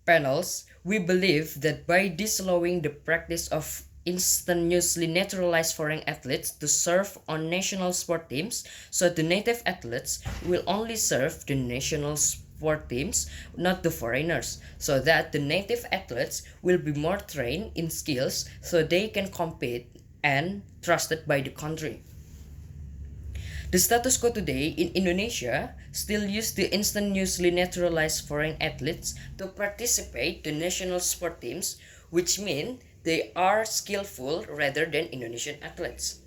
panels, we believe that by disallowing the practice of instantaneously naturalized foreign athletes to serve on national sport teams, so the native athletes will only serve the national sport teams, not the foreigners, so that the native athletes will be more trained in skills so they can compete and trusted by the country. The status quo today in Indonesia still use the instantaneously naturalized foreign athletes to participate the national sport teams, which mean they are skillful rather than Indonesian athletes.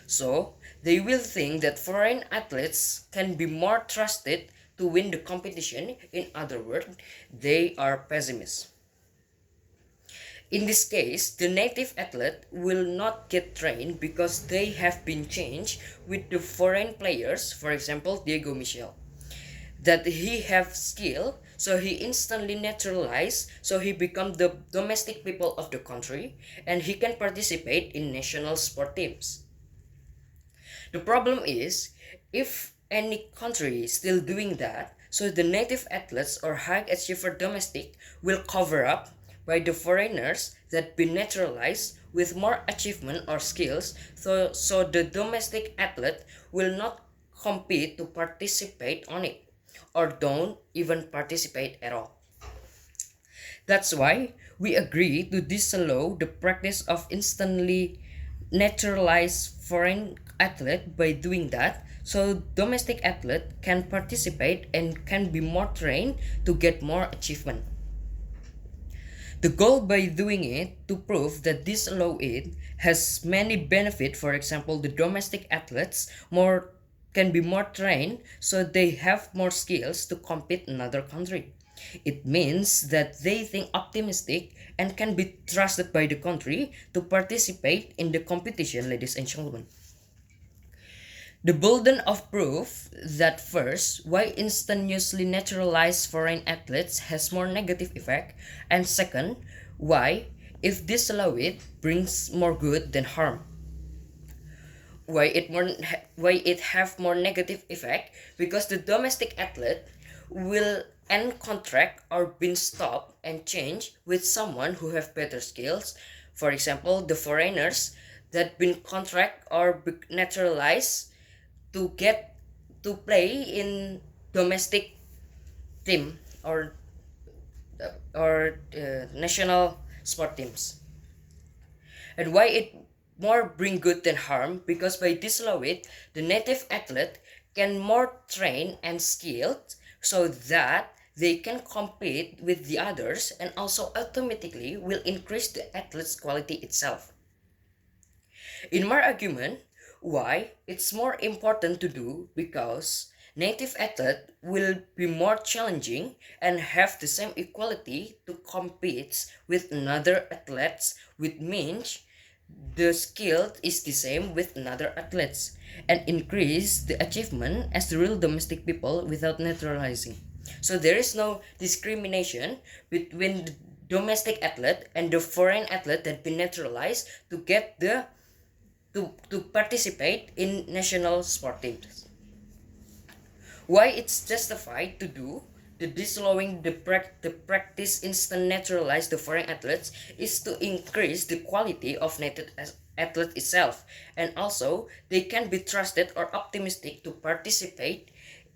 So, they will think that foreign athletes can be more trusted to win the competition. In other words, they are pessimists. In this case, the native athlete will not get trained because they have been changed with the foreign players, for example, Diego Michel. That he have skill, so he instantly naturalized, so he become the domestic people of the country, and he can participate in national sport teams. The problem is, if any country is still doing that, so the native athletes or high achiever domestic will cover up by the foreigners that been naturalized with more achievement or skills, so the domestic athlete will not compete to participate on it or don't even participate at all. That's why we agree to disallow the practice of instantly naturalized foreign athlete. By doing that, so domestic athlete can participate and can be more trained to get more achievement. The goal by doing it to prove that disallow it has many benefits. For example, the domestic athletes more can be more trained so they have more skills to compete in another country. It means that they think optimistic and can be trusted by the country to participate in the competition, ladies and gentlemen. The burden of proof that first, why instantaneously naturalized foreign athletes has more negative effect, and second, why, if disallow it, brings more good than harm. Why it have more negative effect? Because the domestic athlete will end contract or been stopped and changed with someone who have better skills. For example, the foreigners that been contract or naturalized to get to play in domestic team or national sport teams. And why it more bring good than harm? Because by disallow it, the native athlete can more train and skilled so that they can compete with the others and also automatically will increase the athlete's quality itself. In my argument, why it's more important to do? Because native athlete will be more challenging and have the same equality to compete with another athletes, which means the skill is the same with another athletes and increase the achievement as the real domestic people without naturalizing. So there is no discrimination between the domestic athlete and the foreign athlete that been naturalized to get the to participate in national sport teams. Why it's justified to do the disallowing the practice instant naturalize the foreign athletes is to increase the quality of native athlete itself, and also they can be trusted or optimistic to participate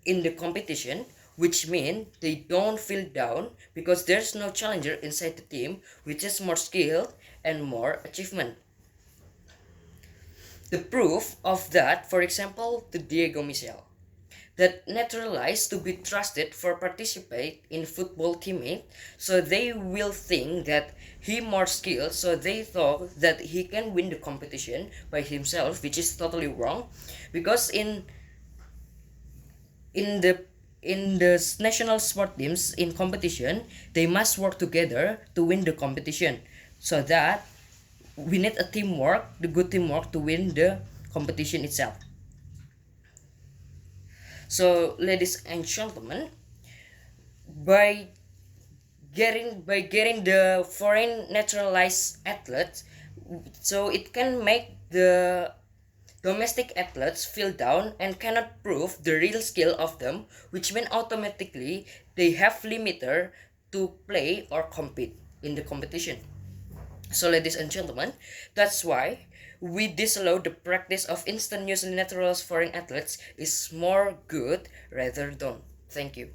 in the competition, which mean they don't feel down because there's no challenger inside the team which is more skilled and more achievement. The proof of that, for example, the Diego Michel, that naturalized to be trusted for participate in football teammate, so they will think that he more skilled, so they thought that he can win the competition by himself, which is totally wrong, because in the national sport teams in competition, they must work together to win the competition, so that we need a teamwork, the good teamwork to win the competition itself. So, ladies and gentlemen, by getting the foreign naturalized athletes, so it can make the domestic athletes feel down and cannot prove the real skill of them, which means automatically they have limiter to play or compete in the competition. So ladies and gentlemen, that's why we disallow the practice of instantaneously naturalized foreign athletes is more good rather than. Thank you.